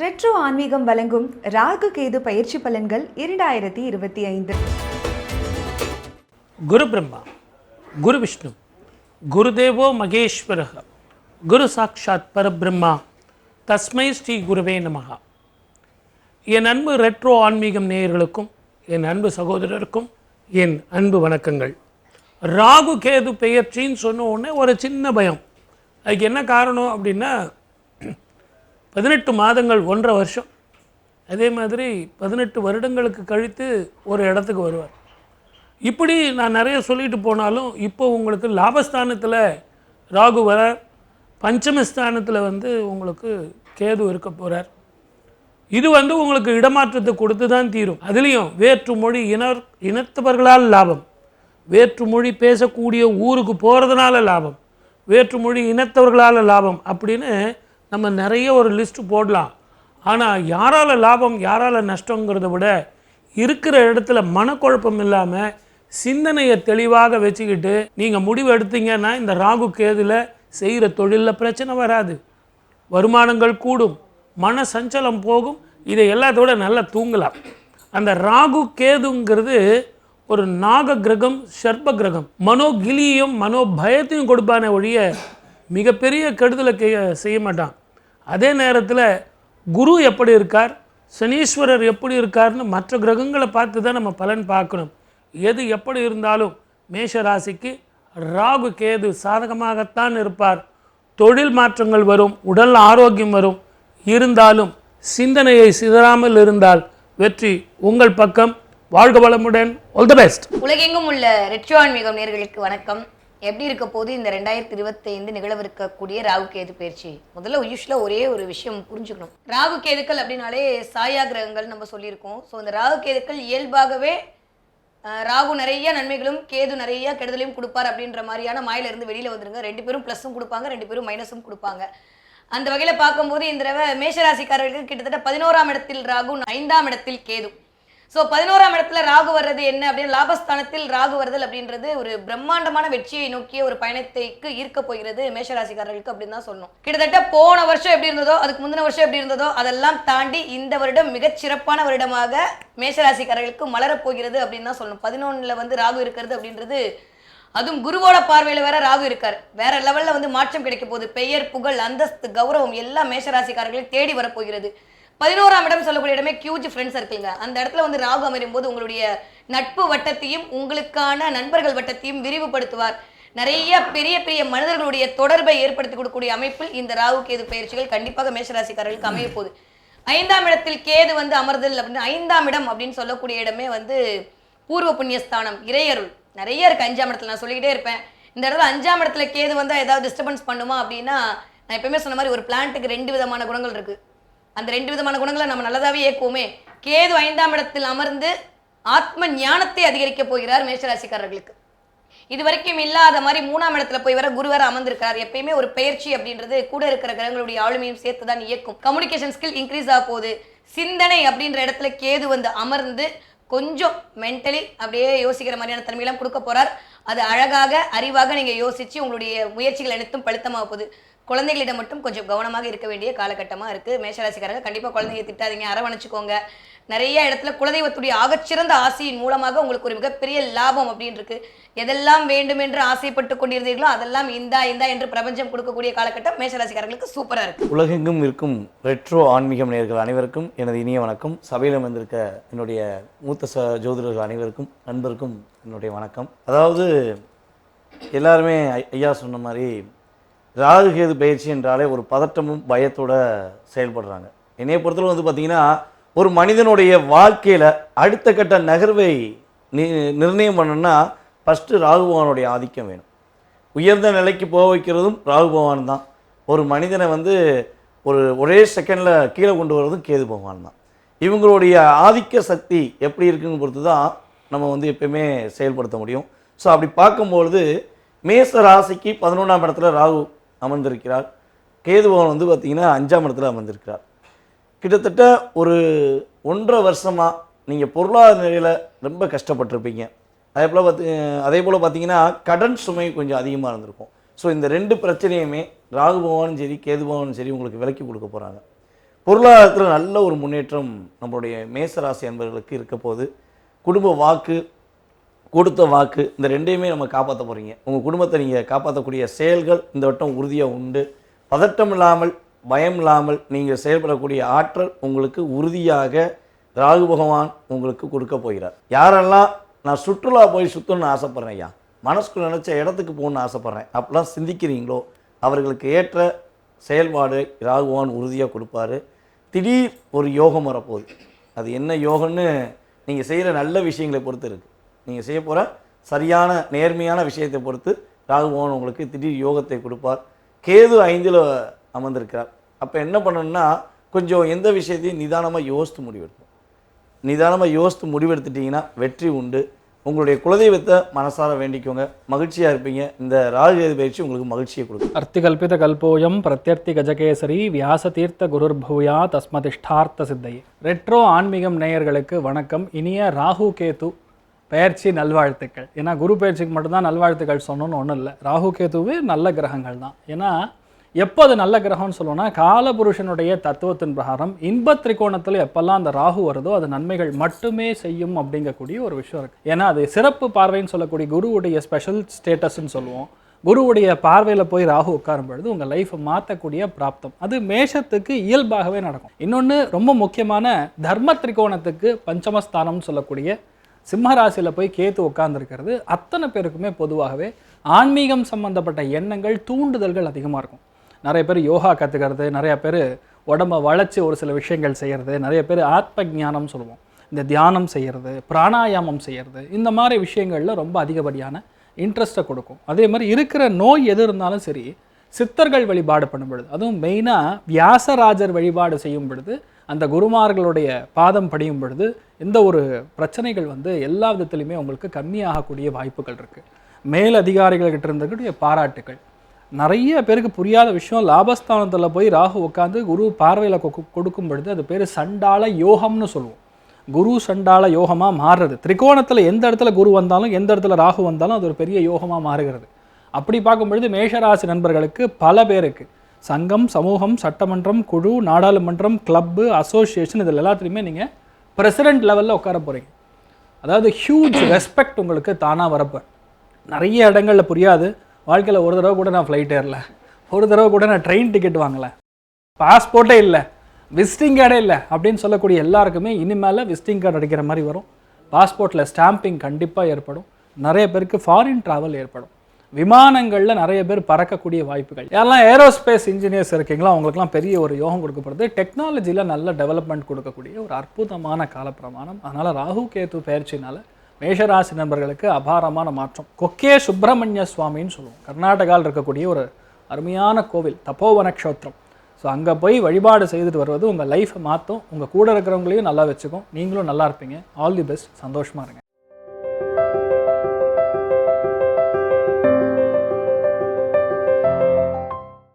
Retro ஆன்மீகம் வழங்கும் ராகு கேது பயிற்சி பலன்கள் 2025. குரு பிரம்மா, குரு விஷ்ணு, குருதேவோ மகேஸ்வரः, குரு சாட்சாத் பரபிரம்மா, தஸ்மை ஸ்ரீ குருவே நமஹ. என் அன்பு ரெட்ரோ ஆன்மீகம் நேயர்களுக்கும் என் அன்பு சகோதரருக்கும் என் அன்பு வணக்கங்கள். ராகு கேது பெயர்ச்சின்னு சொன்ன உடனே ஒரு சின்ன பயம். அதுக்கு என்ன காரணம் அப்படின்னா 18 மாதங்கள் 1.5 வருஷம், அதே மாதிரி 18 வருடங்களுக்கு கழித்து ஒரு இடத்துக்கு வருவார். இப்படி நான் நிறைய சொல்லிட்டு போனாலும் இப்போ உங்களுக்கு லாபஸ்தானத்தில் ராகு வர, பஞ்சமஸ்தானத்தில் உங்களுக்கு கேது இருக்க போகிறார். இது உங்களுக்கு இடமாற்றத்தை கொடுத்து தான் தீரும். அதுலேயும் வேற்று மொழி இனத்தவர்களால் லாபம், வேற்று மொழி பேசக்கூடிய ஊருக்கு போகிறதுனால லாபம், வேற்று மொழி இனத்தவர்களால் லாபம் அப்படின்னு நம்ம நிறைய ஒரு லிஸ்ட்டு போடலாம். ஆனால் யாரால் லாபம் யாரால் நஷ்டங்கிறத விட இருக்கிற இடத்துல மனக்குழப்பம் இல்லாமல் சிந்தனையை தெளிவாக வச்சுக்கிட்டு நீங்கள் முடிவு எடுத்தீங்கன்னா இந்த ராகு கேதுல செய்கிற தொழிலில் பிரச்சனை வராது, வருமானங்கள் கூடும், மன சஞ்சலம் போகும், இதை எல்லாத்தோட நல்லா தூங்கலாம். அந்த ராகு கேதுங்கிறது ஒரு நாக கிரகம், சர்ப்ப கிரகம், மனோகிலியும் மனோபயத்தையும் கொடுப்பானே ஒழிய மிகப்பெரிய கெடுதலை செய்ய மாட்டான். அதே நேரத்தில் குரு எப்படி இருக்கார், சனீஸ்வரர் எப்படி இருக்கார்னு மற்ற கிரகங்களை பார்த்து தான் நம்ம பலன் பார்க்கணும். எது எப்படி இருந்தாலும் மேஷ ராசிக்கு ராகு கேது சாதகமாகத்தான் இருப்பார். தொழில் மாற்றங்கள் வரும், உடல் ஆரோக்கியம் வரும். இருந்தாலும் சிந்தனையை சிதறாமல் இருந்தால் வெற்றி உங்கள் பக்கம். வாழ்க வளமுடன். All the best. உலகெங்கும் உள்ள ரெட்ரோ ஆன்மீகம் நேயர்களுக்கு வணக்கம். எப்படி இருக்க போது இந்த 2025 நிகழவிருக்கக்கூடிய ராகு கேது பயிற்சி? முதல்ல யூஸ்வலாக ஒரே ஒரு விஷயம் புரிஞ்சுக்கணும். ராகு கேதுக்கள் அப்படின்னாலே சாயா கிரகங்கள் நம்ம சொல்லியிருக்கோம். ஸோ இந்த ராகு கேதுக்கள் இயல்பாகவே ராகு நிறைய நன்மைகளும் கேது நிறைய கெடுதலையும் கொடுப்பார் அப்படின்ற மாதிரியான மாயிலிருந்து வெளியில் வந்துருங்க. 2 பேரும் ப்ளஸும் கொடுப்பாங்க, 2 பேரும் மைனஸும் கொடுப்பாங்க. அந்த வகையில் பார்க்கும்போது இந்த தடவை மேஷராசிக்காரர்களுக்கு கிட்டத்தட்ட 11ஆம் இடத்தில் ராகு, 5ஆம் இடத்தில் கேது. ஸோ 11ஆம் இடத்துல ராகு வர்றது என்ன அப்படின்னு, லாபஸ்தானத்தில் ராகு வருதல் அப்படின்றது ஒரு பிரம்மாண்டமான வெற்றியை நோக்கிய ஒரு பயணத்தைக்கு ஈர்க்க போகிறது மேஷராசிக்காரர்களுக்கு அப்படின்னு தான் சொல்லணும். கிட்டத்தட்ட போன வருஷம் எப்படி இருந்ததோ, அதுக்கு முந்தின வருஷம் எப்படி இருந்ததோ அதெல்லாம் தாண்டி இந்த வருடம் மிகச்சிறப்பான வருடமாக மேஷராசிக்காரர்களுக்கு மலரப்போகிறது அப்படின்னு தான் சொல்லணும். 11ல் ராகு இருக்கிறது அப்படின்றது, அதுவும் குருவோட பார்வையில் வேற ராகு இருக்காரு, வேற லெவலில் மாற்றம் கிடைக்க போகுது. பெயர், புகழ், அந்தஸ்து, கௌரவம் எல்லாம் மேஷராசிக்காரர்களை தேடி வரப்போகிறது. 11ஆம் இடம் சொல்லக்கூடிய இடமே ஹியூஜ் ஃப்ரெண்ட்ஸ் சர்க்கிள்ங்க. அந்த இடத்துல ராகு அமையும் போது உங்களுடைய நட்பு வட்டத்தையும் உங்களுக்கான நண்பர்கள் வட்டத்தையும் விரிவுபடுத்துவார். நிறைய பெரிய பெரிய மனிதர்களுடைய தொடர்பை ஏற்படுத்தி கொடுக்கக்கூடிய அமைப்பில் இந்த ராகு கேது பயிற்சிகள் கண்டிப்பாக மேஷராசிக்காரர்களுக்கு அமைய போகுது. 5ஆம் இடத்தில் கேது அமர்தல் அப்படின்னு, 5ஆம் இடம் அப்படின்னு சொல்லக்கூடிய இடமே பூர்வ புண்ணியஸ்தானம், இறையருள் நிறைய இருக்கு. 5ஆம் இடத்துல நான் சொல்லிக்கிட்டே இருப்பேன். இந்த இடத்துல 5ஆம் இடத்துல கேது ஏதாவது டிஸ்டர்பன்ஸ் பண்ணுமா அப்படின்னா, நான் எப்பவுமே சொன்ன மாதிரி ஒரு பிளான்ட்டுக்கு 2 விதமான குணங்கள் இருக்கு. அந்த 2 விதமான குணங்களை நம்ம நல்லதாவே ஏக்குவோமே. கேது 5ஆம் இடத்தில் அமர்ந்து ஆத்ம ஞானத்தை அதிகரிக்க போகிறார் மேஷராசிக்காரர்களுக்கு. இது வரைக்கும் இல்லாத மாதிரி 3ஆம் இடத்துல போய் வர குரு வேற அமர்ந்திருக்கார். எப்பயுமே ஒரு பயிற்சி அப்படின்றது கூட இருக்கிற கிரகங்களுடைய ஆளுமையும் சேர்த்து தான் இயக்கும். கம்யூனிகேஷன் ஸ்கில் இன்க்ரீஸ் ஆக போகுது. சிந்தனை அப்படின்ற இடத்துல கேது அமர்ந்து கொஞ்சம் மென்டலி அப்படியே யோசிக்கிற மாதிரியான தன்மையெல்லாம் கொடுக்க போறார். அது அழகாக அறிவாக நீங்க யோசிச்சு உங்களுடைய முயற்சிகள் அனைத்தும் பழுத்தமாக போகுது. குழந்தைகளிடம் மட்டும் கொஞ்சம் கவனமாக இருக்க வேண்டிய காலகட்டமாக இருக்குது. மேஷராசிக்காரங்க கண்டிப்பாக குழந்தைங்க திட்டாதீங்க, அரவணைச்சிக்கோங்க. நிறைய இடத்துல குலதெய்வத்துடைய ஆகச்சிறந்த ஆசையின் மூலமாக உங்களுக்கு ஒரு மிகப்பெரிய லாபம் அப்படின்னு இருக்கு. எதெல்லாம் வேண்டும் என்று ஆசைப்பட்டு கொண்டிருந்தீர்களோ அதெல்லாம் இந்தா என்று பிரபஞ்சம் கொடுக்கக்கூடிய காலகட்டம் மேஷராசிக்காரர்களுக்கு சூப்பராக இருக்கு. உலகெங்கும் இருக்கும் ரெட்ரோ ஆன்மீகம் நேயர்கள் அனைவருக்கும் எனது இனிய வணக்கம். சபையில் வந்திருக்க என்னுடைய மூத்த ஜோதிடர்கள் அனைவருக்கும் நண்பருக்கும் என்னுடைய வணக்கம். அதாவது எல்லாருமே ஐயா சொன்ன மாதிரி ராகு கேது பயிற்சி என்றாலே ஒரு பதட்டமும் பயத்தோட செயல்படுறாங்க. என்னைய பொறுத்தவரை பார்த்திங்கன்னா, ஒரு மனிதனுடைய வாழ்க்கையில் அடுத்த கட்ட நகர்வை நிர்ணயம் பண்ணணும்னா ஃபஸ்ட்டு ராகு பகவானுடைய ஆதிக்கம் வேணும். உயர்ந்த நிலைக்கு போக வைக்கிறதும் ராகு பகவான் தான். ஒரு மனிதனை ஒரே செகண்டில் கீழே கொண்டு வர்றதும் கேது பகவான் தான். இவங்களுடைய ஆதிக்க சக்தி எப்படி இருக்குன்னு பொறுத்து தான் நம்ம எப்பயுமே செயல்படுத்த முடியும். ஸோ அப்படி பார்க்கும்பொழுது மேஷ ராசிக்கு 11ஆம் இடத்துல ராகு அமர்ந்திருக்கிறார். கேது பகவான் பார்த்திங்கன்னா 5ஆம் இடத்துல அமர்ந்திருக்கிறார். கிட்டத்தட்ட ஒரு 1.5 வருஷமாக நீங்கள் பொருளாதார நிலையில் ரொம்ப கஷ்டப்பட்டிருப்பீங்க. அதே போல் பார்த்திங்கன்னா கடன் சுமை கொஞ்சம் அதிகமாக இருந்திருக்கும். ஸோ இந்த 2 பிரச்சனையுமே ராகு பகவானும் சரி கேது பகவானும் சரி உங்களுக்கு விலக்கி கொடுக்க போகிறாங்க. பொருளாதாரத்தில் நல்ல ஒரு முன்னேற்றம் நம்மளுடைய மேசராசி அன்பர்களுக்கு இருக்க போது. குடும்ப வாக்கு, கொடுத்த வாக்கு, இந்த ரெண்டையுமே நம்ம காப்பாற்ற போகிறீங்க. உங்கள் குடும்பத்தை நீங்கள் காப்பாற்றக்கூடிய செயல்கள் இந்த வட்டம் உறுதியாக உண்டு. பதட்டம் இல்லாமல், பயம் இல்லாமல் நீங்கள் செயல்படக்கூடிய ஆற்றல் உங்களுக்கு உறுதியாக ராகு பகவான் உங்களுக்கு கொடுக்க போகிறார். யாரெல்லாம் நான் சுற்றுலா போய் சுற்றணும்னு ஆசைப்பட்றேன், ஐயா மனசுக்குள்ள நினச்ச இடத்துக்கு போகணுன்னு ஆசைப்பட்றேன் அப்படிலாம் சிந்திக்கிறீங்களோ அவர்களுக்கு ஏற்ற செயல்பாடு ராகு பகவான் உறுதியாக கொடுப்பாரு. திடீர் ஒரு யோகம் வரப்போகுது. அது என்ன யோகம்னு நீங்கள் செய்கிற நல்ல விஷயங்களை பொறுத்து இருக்குது. நீங்கள் செய்ய போகிற சரியான நேர்மையான விஷயத்தை பொறுத்து ராகு பகவான் உங்களுக்கு திடீர் யோகத்தை கொடுப்பார். கேது 5ல் அமர்ந்திருக்கிறார். அப்போ என்ன பண்ணணும்னா, கொஞ்சம் எந்த விஷயத்தையும் நிதானமாக யோசித்து முடிவெடுக்கணும். நிதானமாக யோசித்து முடிவெடுத்துட்டிங்கன்னா வெற்றி உண்டு. உங்களுடைய குலதெய்வத்தை மனசார வேண்டிக்கோங்க, மகிழ்ச்சியாக இருப்பீங்க. இந்த ராகு கேது பயிற்சி உங்களுக்கு மகிழ்ச்சியை கொடுக்கும். அர்த்திகல்பித கல்போயம் பிரத்யர்த்தி கஜகேசரி வியாசதீர்த்த குருர்பூயா தஸ்மதிஷ்டார்த்த சித்தையே. ரெட்ரோ ஆன்மீகம் நேயர்களுக்கு வணக்கம். இனிய ராகு கேது பயிற்சி நல்வாழ்த்துக்கள். ஏன்னா குரு பயிற்சிக்கு மட்டும்தான் நல்வாழ்த்துக்கள் சொன்னோன்னு ஒன்றும் இல்லை. ராகு கேதுவே நல்ல கிரகங்கள் தான். ஏன்னா எப்போ அது நல்ல கிரகம்னு சொல்லுவோம்னா, காலபுருஷனுடைய தத்துவத்தின் பிரகாரம் இன்ப திரிகோணத்தில் எப்பெல்லாம் அந்த ராகு வருதோ அது நன்மைகள் மட்டுமே செய்யும் அப்படிங்கக்கூடிய ஒரு விஷயம் இருக்குது. ஏன்னா அது சிறப்பு பார்வைன்னு சொல்லக்கூடிய குருவுடைய ஸ்பெஷல் ஸ்டேட்டஸ்ன்னு சொல்லுவோம். குருவுடைய பார்வையில் போய் ராகு உட்காரும் பொழுது உங்கள் லைஃப்பை மாற்றக்கூடிய பிராப்தம் அது மேஷத்துக்கு இயல்பாகவே நடக்கும். இன்னொன்று ரொம்ப முக்கியமான தர்ம திரிகோணத்துக்கு பஞ்சமஸ்தானம்னு சொல்லக்கூடிய சிம்மராசியில் போய் கேத்து உட்கார்ந்துருக்கிறது அத்தனை பேருக்குமே பொதுவாகவே ஆன்மீகம் சம்பந்தப்பட்ட எண்ணங்கள், தூண்டுதல்கள் அதிகமாக இருக்கும். நிறைய பேர் யோகா கற்றுக்கிறது, நிறைய பேர் உடம்பை வளைச்சி ஒரு சில விஷயங்கள் செய்கிறது, நிறைய பேர் ஆத்ம ஞானம் சொல்லுவோம், இந்த தியானம் செய்கிறது, பிராணாயாமம் செய்கிறது, இந்த மாதிரி விஷயங்களில் ரொம்ப அதிகப்படியான இன்ட்ரெஸ்ட்டை கொடுக்கும். அதே மாதிரி இருக்கிற நோய் எது இருந்தாலும் சரி, சித்தர்கள் வழிபாடு பண்ணும் பொழுது, அதுவும் மெயினாக வியாசராஜர் வழிபாடு செய்யும் பொழுது, அந்த குருமார்களுடைய பாதம் படியும் பொழுது இந்த ஒரு பிரச்சனைகள் எல்லா விதத்துலையுமே உங்களுக்கு கம்மியாகக்கூடிய வாய்ப்புகள் இருக்குது. மேல் அதிகாரிகள்கிட்ட இருந்தக்கூடிய பாராட்டுக்கள். நிறைய பேருக்கு புரியாத விஷயம், லாபஸ்தானத்தில் போய் ராகு உட்காந்து குரு பார்வையில் கொடுக்கும் பொழுது அது பேர் சண்டாள யோகம்னு சொல்லுவோம். குரு சண்டாள யோகமாக மாறுறது. திரிகோணத்தில் எந்த இடத்துல குரு வந்தாலும், எந்த இடத்துல ராகு வந்தாலும் அது ஒரு பெரிய யோகமாக மாறுகிறது. அப்படி பார்க்கும் பொழுது மேஷராசி நண்பர்களுக்கு பல பேருக்கு சங்கம், சமூகம், சட்டமன்றம், குழு, நாடாளுமன்றம், கிளப்பு, அசோசியேஷன் இதில் எல்லாத்துலேயுமே நீங்கள் பிரசிடென்ட் லெவலில் உட்கார போகிறீங்க. அதாவது ஹியூஜ் ரெஸ்பெக்ட் உங்களுக்கு தானாக வரப்போ. நிறைய இடங்களில் புரியாது. வாழ்க்கையில் ஒரு தடவை கூட நான் ஃப்ளைட் ஏறல, ஒரு தடவை கூட நான் ட்ரெயின் டிக்கெட் வாங்கலை, பாஸ்போர்ட்டே இல்லை, விசிட்டிங் கார்டே இல்லை அப்படின்னு சொல்லக்கூடிய எல்லாருக்குமே இனிமேல் விசிட்டிங் கார்டு அடிக்கிற மாதிரி வரும். பாஸ்போர்ட்டில் ஸ்டாம்பிங் கண்டிப்பாக ஏற்படும். நிறைய பேருக்கு ஃபாரின் ட்ராவல் ஏற்படும். விமானங்களில் நிறைய பேர் பறக்கக்கூடிய வாய்ப்புகள். யாரெல்லாம் ஏரோஸ்பேஸ் இன்ஜினியர்ஸ் இருக்கீங்களோ அவங்களுக்குலாம் பெரிய ஒரு யோகம் கொடுக்கப்படுது. டெக்னாலஜியில் நல்ல டெவலப்மெண்ட் கொடுக்கக்கூடிய ஒரு அற்புதமான காலப்பிரமாணம். அதனால் ராகு கேது பயிற்சினால் மேஷராசி நண்பர்களுக்கு அபாரமான மாற்றம். கொக்கே சுப்பிரமணிய சுவாமின்னு சொல்லுவோம். கர்நாடகாவில் இருக்கக்கூடிய ஒரு அருமையான கோவில், தபோவன க்ஷேத்திரம். ஸோ அங்கே போய் வழிபாடு செய்துட்டு வருவது உங்கள் லைஃப்பை மாற்றும். உங்கள் கூட இருக்கிறவங்களையும் நல்லா வச்சுக்கும், நீங்களும் நல்லா இருப்பீங்க. All the best. சந்தோஷமாக இருங்க.